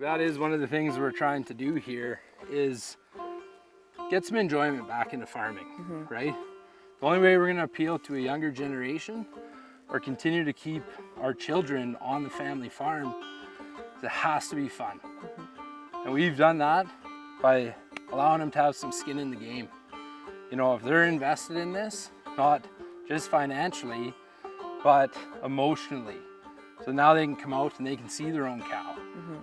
That is one of the things we're trying to do here is get some enjoyment back into farming, right? The only way we're going to appeal to a younger generation or continue to keep our children on the family farm is it has to be fun. And we've done that by allowing them to have some skin in the game. You know, if they're invested in this, not just financially, but emotionally. So now they can come out and they can see their own cow.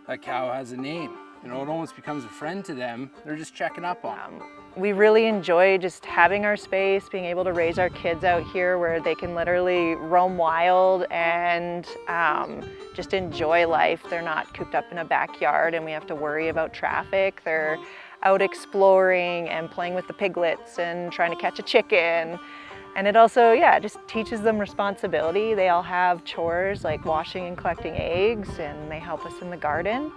That cow has a name. You know, it almost becomes a friend to them. They're just checking up on them. We really enjoy just having our space, being able to raise our kids out here where they can literally roam wild and just enjoy life. They're not cooped up in a backyard and we have to worry about traffic. They're out exploring and playing with the piglets and trying to catch a chicken. And it also, yeah, just teaches them responsibility. They all have chores like washing and collecting eggs, and they help us in the garden.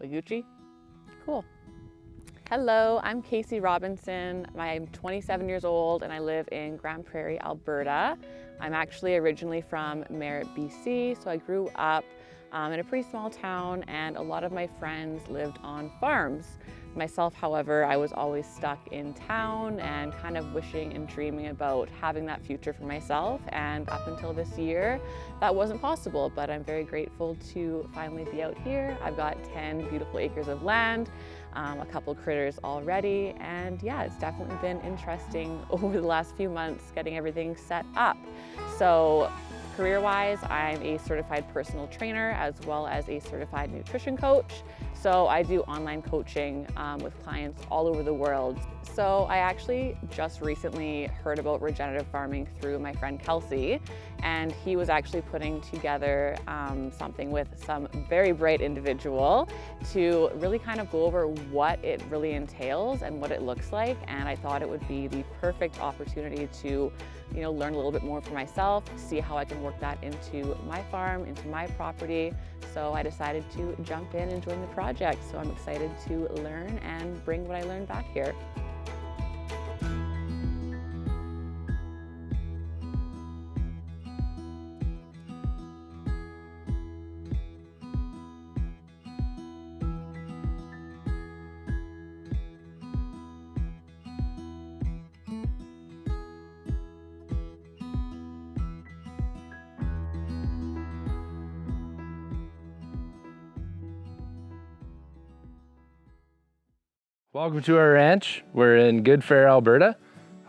Gucci? Cool. Hello, I'm Kaycee Robinson. I'm 27 years old and I live in Grande Prairie, Alberta. I'm actually originally from Merritt, BC, so I grew up in a pretty small town and a lot of my friends lived on farms. Myself, however, I was always stuck in town and kind of wishing and dreaming about having that future for myself, and up until this year that wasn't possible, but I'm very grateful to finally be out here. I've got 10 beautiful acres of land, a couple critters already, and yeah, it's definitely been interesting over the last few months getting everything set up. So career-wise, I'm a certified personal trainer as well as a certified nutrition coach. So I do online coaching with clients all over the world. So I actually just recently heard about regenerative farming through my friend Kelsey, and he was actually putting together something with some very bright individual to really kind of go over what it really entails and what it looks like. And I thought it would be the perfect opportunity to, you know, learn a little bit more for myself, see how I can work that into my farm, into my property. So I decided to jump in and join the project. So I'm excited to learn and bring what I learned back here. Welcome to our ranch. We're in Good Fair, Alberta.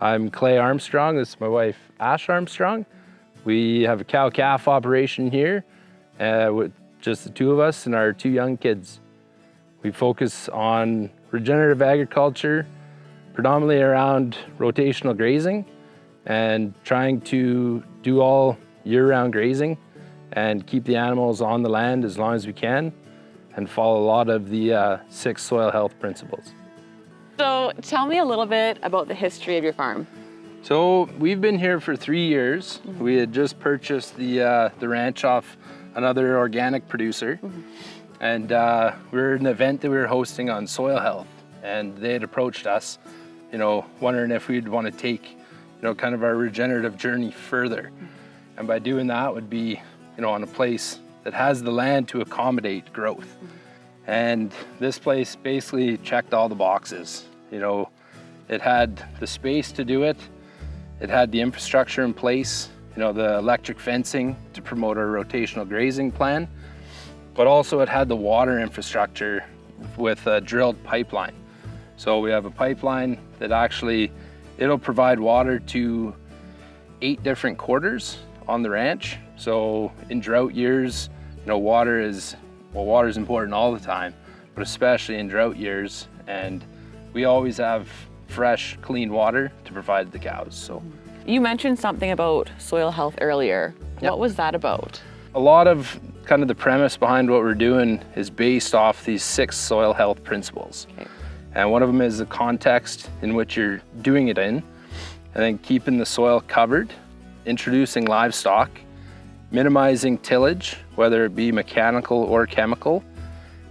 I'm Clay Armstrong. This is my wife, Ash Armstrong. We have a cow-calf operation here with just the two of us and our two young kids. We focus on regenerative agriculture, predominantly around rotational grazing and trying to do all year-round grazing and keep the animals on the land as long as we can and follow a lot of the 6 soil health principles. So tell me a little bit about the history of your farm. So we've been here for 3 years. We had just purchased the ranch off another organic producer. And we're at an event that we were hosting on soil health. And they had approached us, you know, wondering if we'd want to take, you know, kind of our regenerative journey further. And by doing that would be, you know, on a place that has the land to accommodate growth. And this place basically checked all the boxes. You know, it had the space to do it. It had the infrastructure in place, you know, the electric fencing to promote our rotational grazing plan, but also it had the water infrastructure with a drilled pipeline. So we have a pipeline that actually, it'll provide water to 8 different quarters on the ranch. So in drought years, you know, water is important all the time, but especially in drought years. And we always have fresh, clean water to provide the cows. So You mentioned something about soil health earlier. Yep. What was that about? A lot of kind of the premise behind what we're doing is based off these 6 soil health principles. Okay. And one of them is the context in which you're doing it in, and then keeping the soil covered, introducing livestock, minimizing tillage, whether it be mechanical or chemical,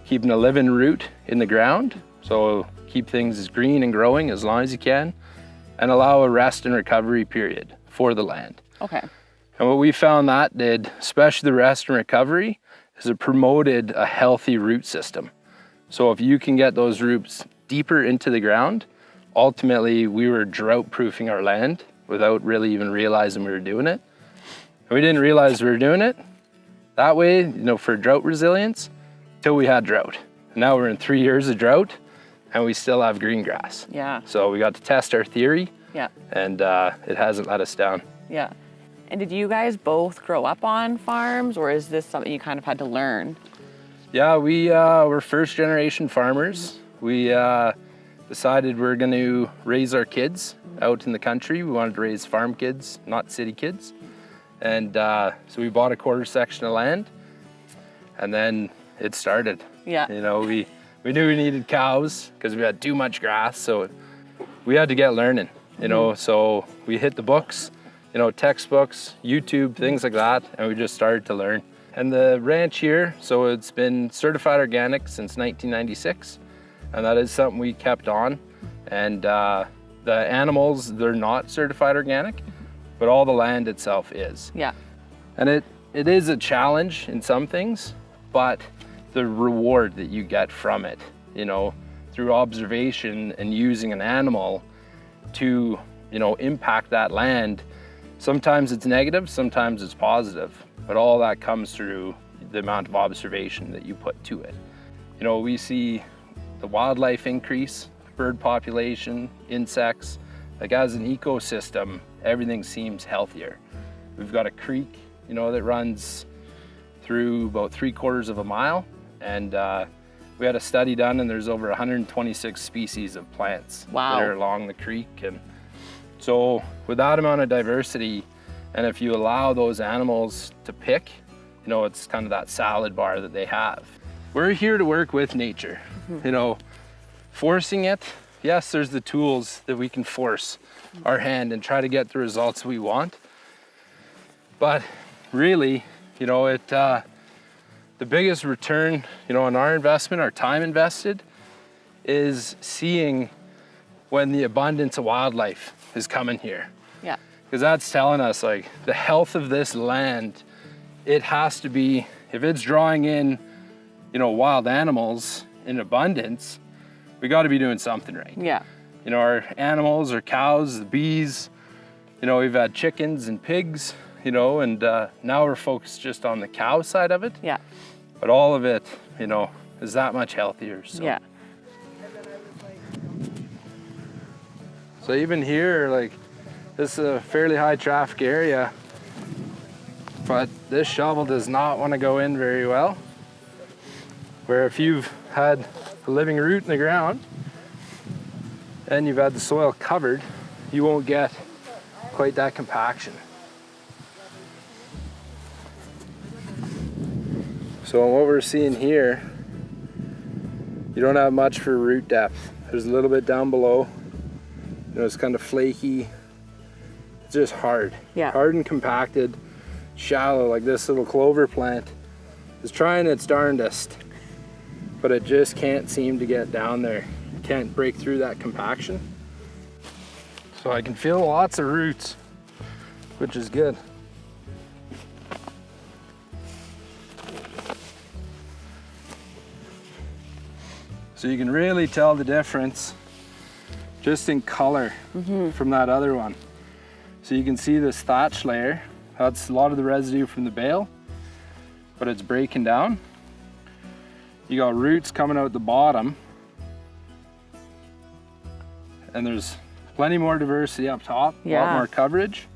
keeping a living root in the ground, So keep things green and growing as long as you can, and allow a rest and recovery period for the land. Okay. And what we found that did, especially the rest and recovery, is it promoted a healthy root system. So if you can get those roots deeper into the ground, ultimately we were drought proofing our land without really even realizing we were doing it. And we didn't realize we were doing it that way, you know, for drought resilience, till we had drought. And now we're in 3 years of drought and we still have green grass. Yeah. So we got to test our theory. Yeah. And it hasn't let us down. Yeah. And did you guys both grow up on farms, or is this something you kind of had to learn? Yeah, we're first generation farmers. We decided we're going to raise our kids out in the country. We wanted to raise farm kids, not city kids. And so we bought a quarter section of land, and then it started. Yeah. You know, we knew we needed cows because we had too much grass, so we had to get learning, you know. So we hit the books, you know, textbooks, YouTube, things like that, and we just started to learn. And the ranch here, so it's been certified organic since 1996, and that is something we kept on. And the animals, they're not certified organic, but all the land itself is. Yeah. And it is a challenge in some things, but the reward that you get from it, you know, through observation and using an animal to, you know, impact that land, sometimes it's negative, sometimes it's positive, but all that comes through the amount of observation that you put to it. You know, we see the wildlife increase, bird population, insects, like as an ecosystem, everything seems healthier. We've got a creek, you know, that runs through about 3/4 of a mile, and we had a study done, and there's over 126 species of plants Wow. that are along the creek. And so with that amount of diversity, and if you allow those animals to pick, you know, it's kind of that salad bar that they have. We're here to work with nature, you know, forcing it. Yes, there's the tools that we can force our hand and try to get the results we want. But really, you know, the biggest return, you know, on our investment, our time invested, is seeing when the abundance of wildlife is coming here. Yeah. Because that's telling us, like, the health of this land, it has to be, if it's drawing in, you know, wild animals in abundance, we got to be doing something right. Yeah. You know, our animals, our cows, the bees, you know, we've had chickens and pigs, you know, and now we're focused just on the cow side of it. Yeah. But all of it, you know, is that much healthier. So. Yeah. So even here, like, this is a fairly high traffic area, but this shovel does not want to go in very well. Where if you've had a living root in the ground and you've had the soil covered, you won't get quite that compaction. So what we're seeing here, you don't have much for root depth. There's a little bit down below. You know, it's kind of flaky. It's just hard. Yeah. Hard and compacted, shallow, like this little clover plant is trying its darndest, but it just can't seem to get down there. It can't break through that compaction. So I can feel lots of roots, which is good. So you can really tell the difference just in color from that other one. So you can see this thatch layer, that's a lot of the residue from the bale, but it's breaking down. You got roots coming out the bottom, and there's plenty more diversity up top, a lot more coverage.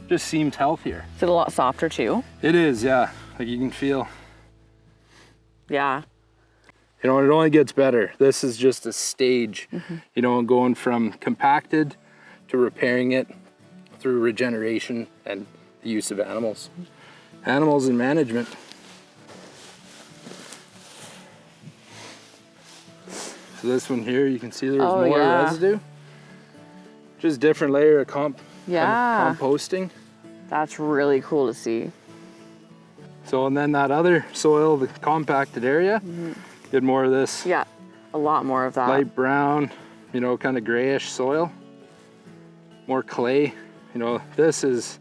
Just seems healthier. Is it a lot softer too? It is, yeah. Like you can feel. Yeah. You know, it only gets better. This is just a stage, you know, going from compacted to repairing it through regeneration and the use of animals. Animals and management. So this one here, you can see there's more residue. Just different layer of composting. That's really cool to see. So, and then that other soil, the compacted area, did more of this A lot more of that. Light brown, you know, kind of grayish soil. More clay. You know, this is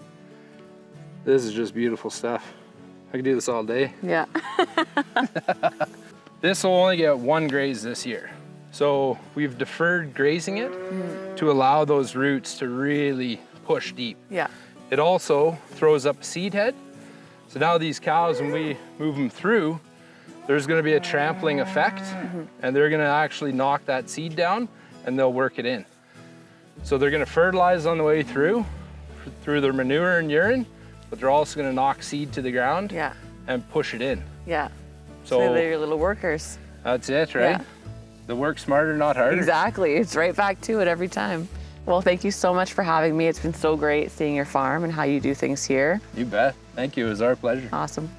just beautiful stuff. I could do this all day. Yeah. This will only get one graze this year. So we've deferred grazing it to allow those roots to really push deep. Yeah. It also throws up a seed head. So now these cows, when we move them through, there's gonna be a trampling effect and they're gonna actually knock that seed down and they'll work it in. So they're gonna fertilize on the way through their manure and urine, but they're also gonna knock seed to the ground Yeah. and push it in. Yeah. So they're your little workers. that's it, right? Yeah. The work smarter, not harder. Exactly. It's right back to it every time. Well, thank you so much for having me. It's been so great seeing your farm and how you do things here. You bet. Thank you. It was our pleasure. Awesome.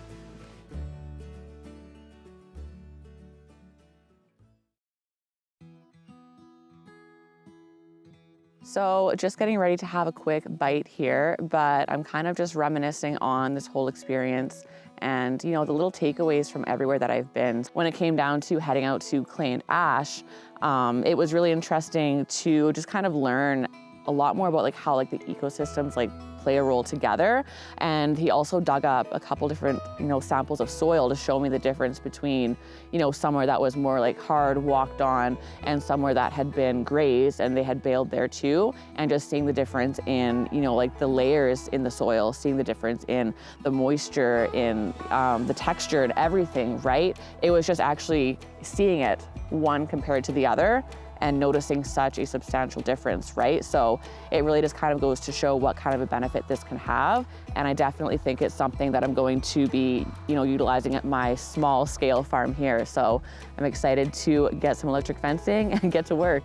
So just getting ready to have a quick bite here, but I'm kind of just reminiscing on this whole experience and, you know, the little takeaways from everywhere that I've been. When it came down to heading out to Clay and Ash, it was really interesting to just kind of learn a lot more about like how like the ecosystems like play a role together. And he also dug up a couple different, you know, samples of soil to show me the difference between, you know, somewhere that was more like hard walked on and somewhere that had been grazed and they had baled there too. And just seeing the difference in, you know, like the layers in the soil, seeing the difference in the moisture, in the texture and everything, right? It was just actually seeing it one compared to the other and noticing such a substantial difference, right? So it really just kind of goes to show what kind of a benefit this can have. And I definitely think it's something that I'm going to be, you know, utilizing at my small scale farm here. So I'm excited to get some electric fencing and get to work.